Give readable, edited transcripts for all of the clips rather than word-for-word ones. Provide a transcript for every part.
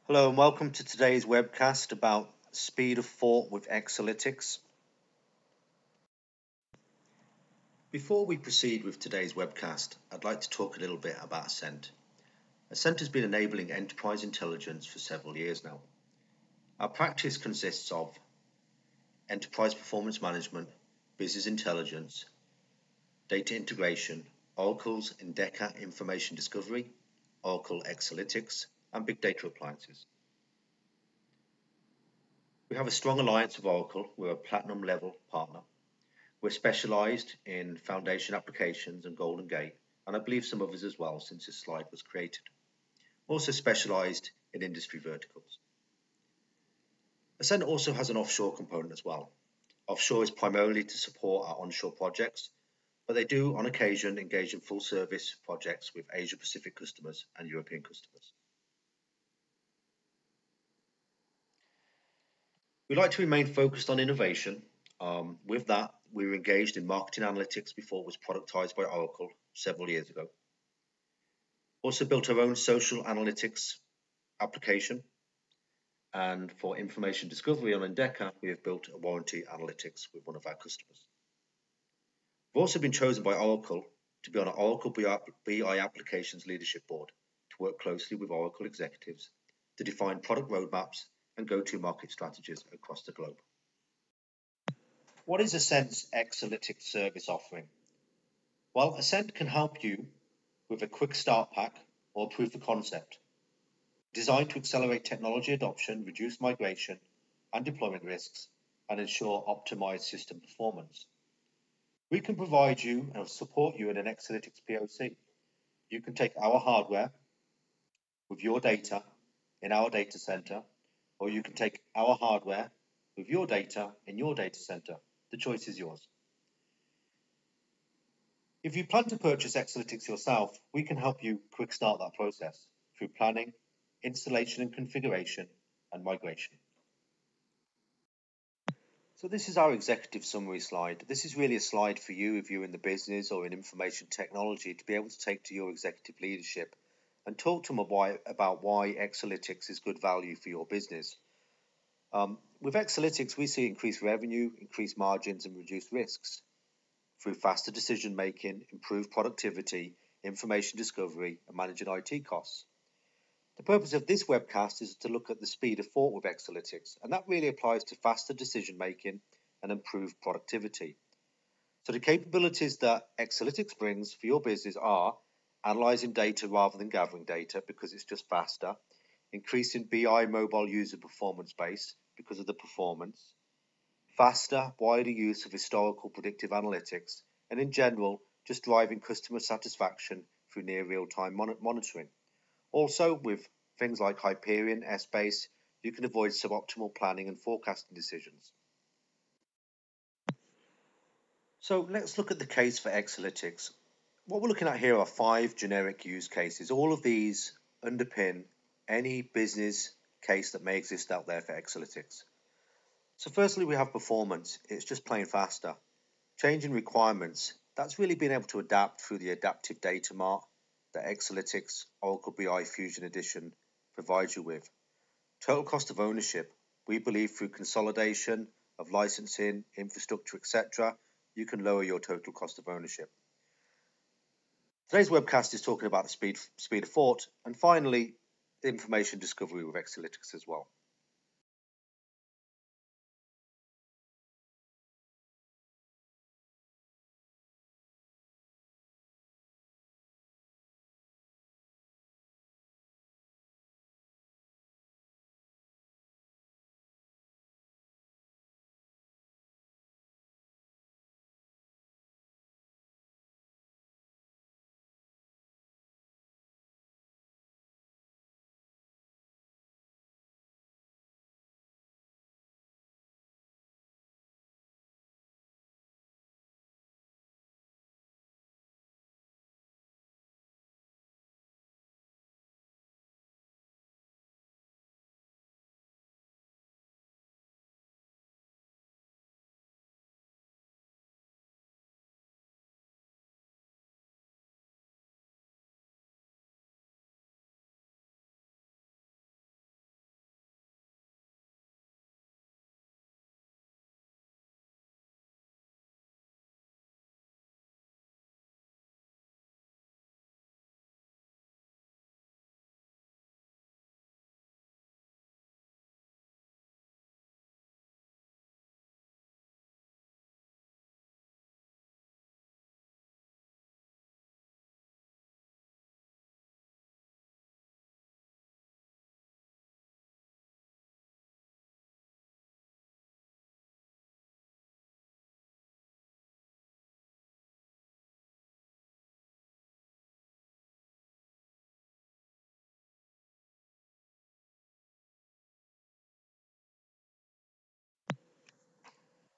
Hello and welcome to today's webcast about speed of thought with Exalytics. Before we proceed with today's webcast, I'd like to talk a little bit about Ascentt. Ascentt has been enabling enterprise intelligence for several years now. Our practice consists of enterprise performance management, business intelligence, data integration, Oracle's Endeca information discovery, Oracle Exalytics, and big data appliances. We have a strong alliance with Oracle. We're a platinum level partner. We're specialised in foundation applications and Golden Gate, and I believe some others as well since this slide was created. Also specialised in industry verticals. Ascentt also has an offshore component as well. Offshore is primarily to support our onshore projects, but they do on occasion engage in full service projects with Asia Pacific customers and European customers. We like to remain focused on innovation. With that, we were engaged in marketing analytics before it was productized by Oracle several years ago. Also built our own social analytics application. And for information discovery on Endeca, we have built a warranty analytics with one of our customers. We've also been chosen by Oracle to be on our Oracle BI Applications Leadership Board to work closely with Oracle executives to define product roadmaps and go-to-market strategies across the globe. What is Ascentt's Exalytics service offering? Well, Ascentt can help you with a quick start pack or proof of concept, designed to accelerate technology adoption, reduce migration and deployment risks, and ensure optimized system performance. We can provide you and support you in an Exalytics POC. You can take our hardware with your data in our data center, or you can take our hardware with your data in your data center. The choice is yours. If you plan to purchase Exalytics yourself, we can help you quick start that process through planning, installation and configuration, and migration. So this is our executive summary slide. This is really a slide for you if you're in the business or in information technology to be able to take to your executive leadership and talk to them about why Exalytics is good value for your business. With Exalytics, we see increased revenue, increased margins, and reduced risks through faster decision making, improved productivity, information discovery, and managing IT costs. The purpose of this webcast is to look at the speed of thought with Exalytics, and that really applies to faster decision making and improved productivity. So the capabilities that Exalytics brings for your business are analyzing data rather than gathering data because it's just faster, increasing BI mobile user performance base because of the performance, faster, wider use of historical predictive analytics, and in general, just driving customer satisfaction through near real-time monitoring. Also, with things like Hyperion, S-Base, you can avoid suboptimal planning and forecasting decisions. So let's look at the case for Exalytics. What we're looking at here are 5 generic use cases. All of these underpin any business case that may exist out there for Exalytics. So firstly, we have performance. It's just plain faster. Changing requirements. That's really being able to adapt through the adaptive data mart that Exalytics Oracle BI Fusion Edition provides you with. Total cost of ownership. We believe through consolidation of licensing, infrastructure, etc., you can lower your total cost of ownership. Today's webcast is talking about the speed of thought, and finally, information discovery with Exalytics as well.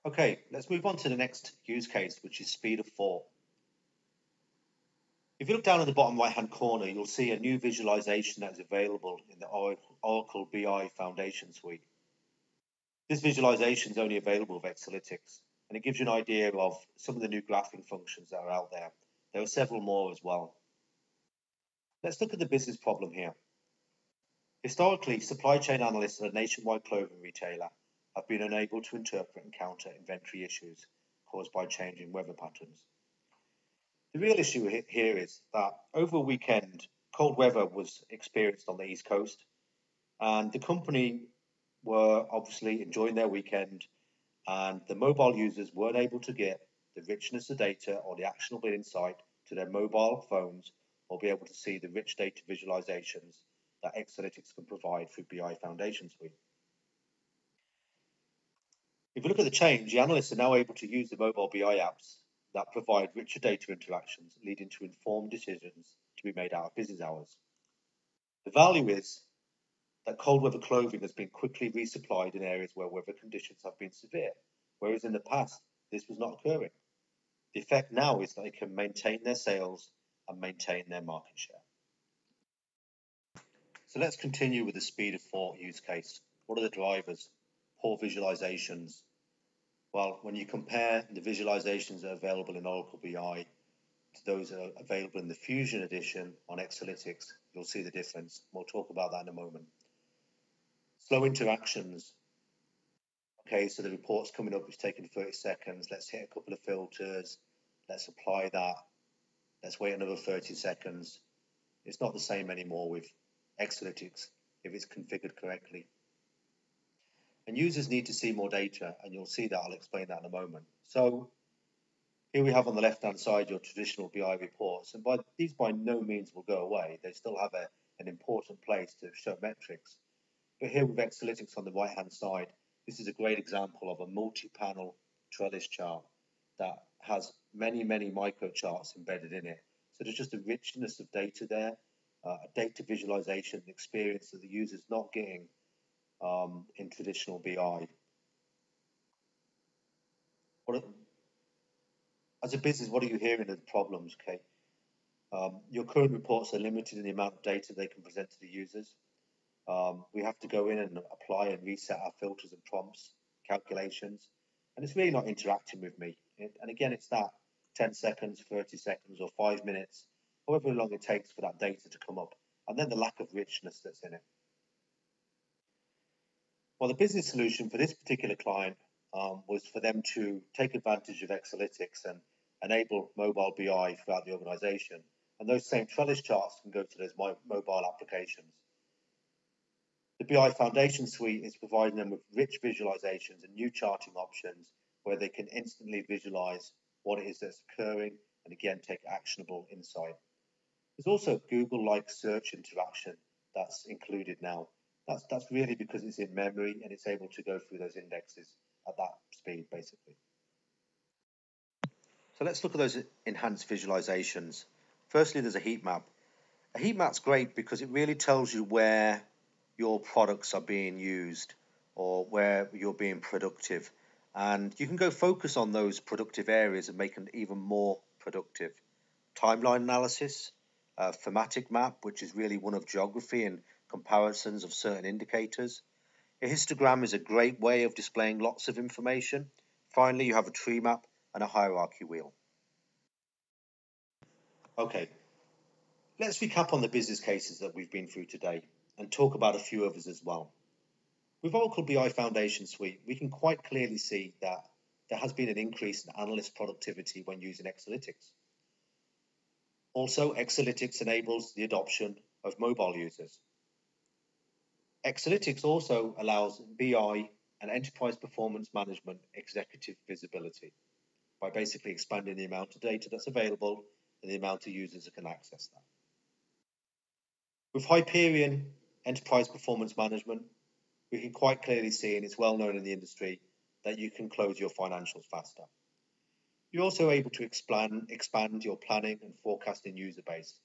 Okay, let's move on to the next use case, which is speed of thought. If you look down in the bottom right-hand corner, you'll see a new visualization that is available in the Oracle BI Foundation Suite. This visualization is only available with Exalytics, and it gives you an idea of some of the new graphing functions that are out there. There are several more as well. Let's look at the business problem here. Historically, supply chain analysts at a nationwide clothing retailer have been unable to interpret and counter inventory issues caused by changing weather patterns. The real issue here is that over a weekend, cold weather was experienced on the East Coast, and the company were obviously enjoying their weekend, and the mobile users weren't able to get the richness of data or the actionable insight to their mobile phones or be able to see the rich data visualizations that Exalytics can provide through BI Foundation Suite. If you look at the change, the analysts are now able to use the mobile BI apps that provide richer data interactions, leading to informed decisions to be made out of business hours. The value is that cold weather clothing has been quickly resupplied in areas where weather conditions have been severe, whereas in the past, this was not occurring. The effect now is that they can maintain their sales and maintain their market share. So let's continue with the speed of thought use case. What are the drivers? Poor visualizations. Well, when you compare the visualizations that are available in Oracle BI to those that are available in the Fusion edition on Exalytics, you'll see the difference. We'll talk about that in a moment. Slow interactions. Okay, so the report's coming up, it's taking 30 seconds. Let's hit a couple of filters. Let's apply that. Let's wait another 30 seconds. It's not the same anymore with Exalytics if it's configured correctly. And users need to see more data, and you'll see that. I'll explain that in a moment. So here we have on the left-hand side your traditional BI reports, and these by no means will go away. They still have an important place to show metrics. But here with Exalytics on the right-hand side, this is a great example of a multi-panel trellis chart that has many, many micro charts embedded in it. So there's just a richness of data there, a data visualization experience that the user's not getting in traditional BI. As a business, what are you hearing as problems, okay? Your current reports are limited in the amount of data they can present to the users. We have to go in and apply and reset our filters and prompts, calculations, and it's really not interacting with me. And again, it's that 10 seconds, 30 seconds, or 5 minutes, however long it takes for that data to come up, and then the lack of richness that's in it. Well, the business solution for this particular client was for them to take advantage of Exalytics and enable mobile BI throughout the organization. And those same trellis charts can go to those mobile applications. The BI Foundation Suite is providing them with rich visualizations and new charting options where they can instantly visualize what it is that's occurring and again take actionable insight. There's also Google-like search interaction that's included now. That's really because it's in memory and it's able to go through those indexes at that speed, basically. So let's look at those enhanced visualizations. Firstly, there's a heat map. A heat map's great because it really tells you where your products are being used or where you're being productive. And you can go focus on those productive areas and make them even more productive. Timeline analysis, a thematic map, which is really one of geography and comparisons of certain indicators. A histogram is a great way of displaying lots of information. Finally, you have a tree map and a hierarchy wheel. Okay, let's recap on the business cases that we've been through today and talk about a few others as well. With Oracle BI Foundation Suite, we can quite clearly see that there has been an increase in analyst productivity when using Exalytics. Also, Exalytics enables the adoption of mobile users. Exalytics also allows BI and enterprise performance management executive visibility by basically expanding the amount of data that's available and the amount of users that can access that. With Hyperion enterprise performance management, we can quite clearly see, and it's well known in the industry, that you can close your financials faster. You're also able to expand your planning and forecasting user base.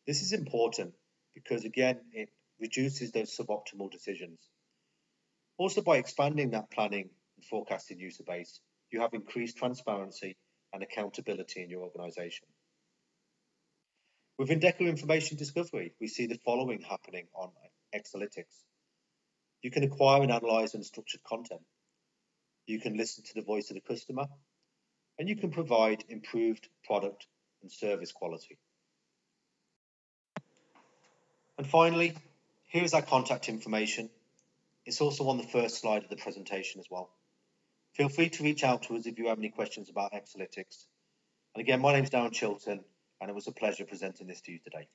This is important because, again, it reduces those suboptimal decisions. Also, by expanding that planning and forecasting user base, you have increased transparency and accountability in your organization. With Endeca Information Discovery, we see the following happening on Exalytics. You can acquire and analyze unstructured content. You can listen to the voice of the customer, and you can provide improved product and service quality. And finally, here's our contact information. It's also on the first slide of the presentation as well. Feel free to reach out to us if you have any questions about Exalytics. And again, my name is Darren Chilton, and it was a pleasure presenting this to you today.